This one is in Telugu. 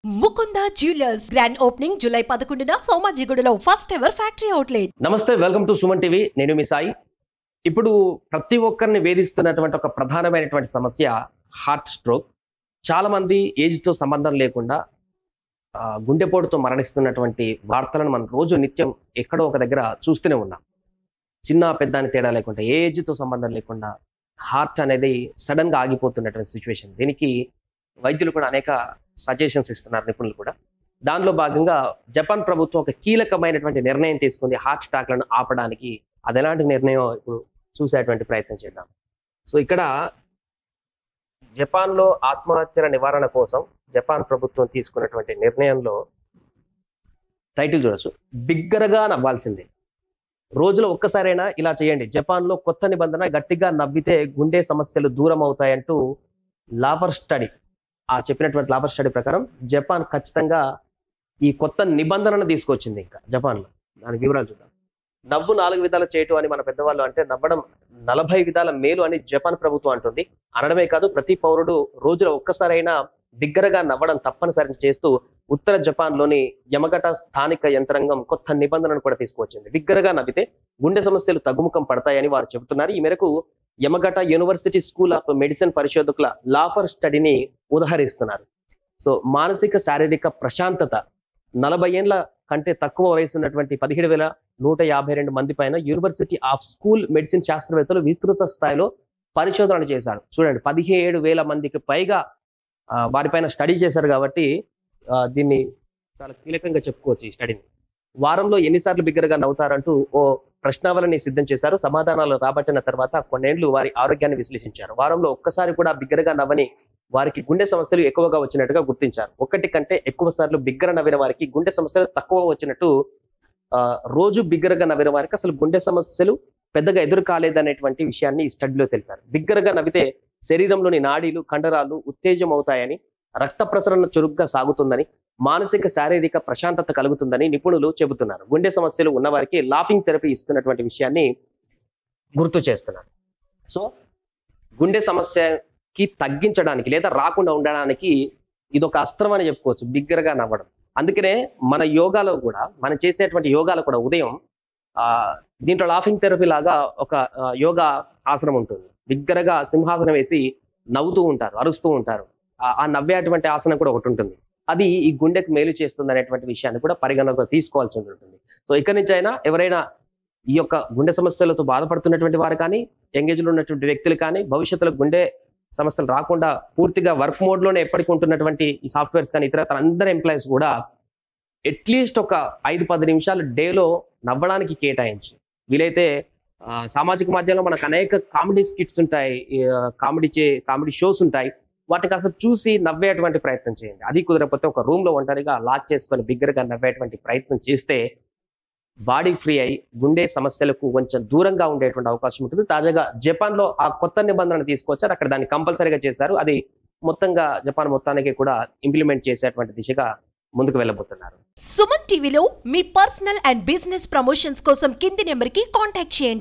Mukunda jewellers grand opening July 11న సోమాజిగూడలో ఫస్ట్ ఎవర్ ఫ్యాక్టరీ అవుట్లెట్. నమస్తే, వెల్కమ్ టు సుమన్ టీవీ. నేను మీ సాయి. ఇప్పుడు ప్రతి ఒక్కరిని వేధిస్తున్నటువంటి ఒక ప్రధానమైనటువంటి సమస్య హార్ట్ స్ట్రోక్. చాలా మంది ఏజ్తో సంబంధం లేకుండా గుండెపోటుతో మరణిస్తున్నటువంటి వార్తలను మనం రోజు నిత్యం ఎక్కడో ఒక దగ్గర చూస్తూనే ఉన్నాం. చిన్న పెద్ద అని తేడా లేకుండా, ఏ ఏజ్తో సంబంధం లేకుండా హార్ట్ అనేది సడన్గా ఆగిపోతున్నటువంటి సిచ్యువేషన్. దీనికి వైద్యులు కూడా అనేక సజెషన్స్ ఇస్తున్నారు, నిపుణులు కూడా. దానిలో భాగంగా జపాన్ ప్రభుత్వం ఒక కీలకమైనటువంటి నిర్ణయం తీసుకుంది హార్ట్ అటాక్లను ఆపడానికి. అది ఎలాంటి నిర్ణయం ఇప్పుడు చూసేటువంటి ప్రయత్నం చేద్దాం. సో ఇక్కడ జపాన్లో ఆత్మహత్యల నివారణ కోసం జపాన్ ప్రభుత్వం తీసుకున్నటువంటి నిర్ణయంలో టైటిల్ చూడొచ్చు, బిగ్గరగా నవ్వాల్సిందే. రోజులో ఒక్కసారైనా ఇలా చేయండి. జపాన్లో కొత్త నిబంధన, గట్టిగా నవ్వితే గుండె సమస్యలు దూరం అవుతాయంటూ లాఫర్ స్టడీ, చెప్పినటువంటి లాఫర్ స్టడీ ప్రకారం జపాన్ ఖచ్చితంగా ఈ కొత్త నిబంధనను తీసుకొచ్చింది. ఇంకా జపాన్లో దాని వివరాలు చూద్దాం. నవ్వు 4 విధాలు చేయటం అని మన పెద్దవాళ్ళు అంటే, నవ్వడం 40 విధాల మేలు అని జపాన్ ప్రభుత్వం అంటుంది. అనడమే కాదు, ప్రతి పౌరుడు రోజులో ఒక్కసారైనా బిగ్గరగా నవ్వడం తప్పనిసరి చేస్తూ ఉత్తర జపాన్లోని యమగట స్థానిక యంత్రాంగం కొత్త నిబంధనను కూడా తీసుకువచ్చింది. బిగ్గరగా నవ్వితే గుండె సమస్యలు తగ్గుముఖం పడతాయని వారు చెబుతున్నారు. ఈ మేరకు యమగట యూనివర్సిటీ స్కూల్ ఆఫ్ మెడిసిన్ పరిశోధకుల లాఫర్ స్టడీని ఉదహరిస్తున్నారు. సో మానసిక శారీరక ప్రశాంతత 40 ఏళ్ల కంటే తక్కువ వయసు ఉన్నటువంటి 17,152 మంది పైన యూనివర్సిటీ ఆఫ్ స్కూల్ మెడిసిన్ శాస్త్రవేత్తలు విస్తృత స్థాయిలో పరిశోధనలు చేశారు. చూడండి, 17,000 మందికి పైగా వారిపైన స్టడీ చేశారు. కాబట్టి దీన్ని చాలా కీలకంగా చెప్పుకోవచ్చు ఈ స్టడీని. వారంలో ఎన్నిసార్లు బిగ్గరగా నవ్వుతారంటూ ఓ ప్రశ్నావళిని సిద్ధం చేశారు. సమాధానాలు రాబట్టిన తర్వాత కొన్నేళ్లు వారి ఆరోగ్యాన్ని విశ్లేషించారు. వారంలో ఒక్కసారి కూడా బిగ్గరగా నవ్వని వారికి గుండె సమస్యలు ఎక్కువగా వచ్చినట్టుగా గుర్తించారు. ఒకటి కంటే ఎక్కువ సార్లు బిగ్గర నవ్విన వారికి గుండె సమస్యలు తక్కువ వచ్చినట్టు, రోజు బిగ్గరగా నవ్విన వారికి అసలు గుండె సమస్యలు పెద్దగా ఎదురు కాలేదనేటువంటి విషయాన్ని ఈ స్టడీలో తెలిపారు. బిగ్గరగా నవ్వితే శరీరంలోని నాడీలు, కండరాలు ఉత్తేజం అవుతాయని, రక్త ప్రసరణ చురుగ్గా సాగుతుందని, మానసిక శారీరక ప్రశాంతత కలుగుతుందని నిపుణులు చెబుతున్నారు. గుండె సమస్యలు ఉన్నవారికి లాఫింగ్ థెరపీ ఇస్తున్నటువంటి విషయాన్ని గుర్తు చేస్తున్నారు. సో గుండె సమస్యకి తగ్గించడానికి లేదా రాకుండా ఉండడానికి ఇదొక అస్త్రం అని చెప్పుకోవచ్చు, బిగ్గరగా నవ్వడం. అందుకనే మన యోగాలో కూడా, మనం చేసేటువంటి యోగాలో కూడా ఉదయం దీంట్లో లాఫింగ్ థెరపీ లాగా ఒక యోగా ఆసనం ఉంటుంది. బిగ్గరగా సింహాసనం వేసి నవ్వుతూ ఉంటారు, అరుస్తూ ఉంటారు. ఆ నవ్వేటువంటి ఆసనం కూడా ఒకటి ఉంటుంది. అది ఈ గుండెకు మేలు చేస్తుంది అనేటువంటి విషయాన్ని కూడా పరిగణనలో తీసుకోవాల్సి ఉంటుంది. సో ఇక్కడి నుంచి అయినా ఎవరైనా ఈ యొక్క గుండె సమస్యలతో బాధపడుతున్నటువంటి వారు కానీ, ఎంగేజ్లో ఉన్నటువంటి వ్యక్తులు కానీ, భవిష్యత్తులో గుండె సమస్యలు రాకుండా పూర్తిగా వర్క్ మోడ్లోనే ఎప్పటికీ ఉంటున్నటువంటి ఈ సాఫ్ట్వేర్స్ కానీ ఇతర అందరి ఎంప్లాయీస్ కూడా అట్లీస్ట్ ఒక 5-10 నిమిషాలు డేలో నవ్వడానికి కేటాయించి, వీలైతే సామాజిక మాధ్యమంలో మనకు అనేక కామెడీ స్కిట్స్ ఉంటాయి, కామెడీ షోస్ ఉంటాయి. వాటికి అసలు చూసి నవ్వేటువంటి ప్రయత్నం చేయండి. అది కుదరకపోతే ఒక రూమ్లో ఒంటరిగా లాక్ చేసుకొని బిగ్గరగా నవ్వేటువంటి ప్రయత్నం చేస్తే బాడీ ఫ్రీ అయి గుండె సమస్యలకు కొంచెం దూరంగా ఉండేటువంటి అవకాశం ఉంటుంది. తాజాగా జపాన్లో ఆ కొత్త నిబంధనలు తీసుకొచ్చారు. అక్కడ దాన్ని కంపల్సరీగా చేశారు. అది మొత్తంగా జపాన్ మొత్తానికి కూడా ఇంప్లిమెంట్ చేసేటువంటి దిశగా ముందుకు వెళ్ళబోతున్నారు. సుమన్ టీవీలో మీ పర్సనల్ అండ్ బిజినెస్ ప్రమోషన్స్ కోసం కింది నెంబర్కి కాంటాక్ట్ చేయండి.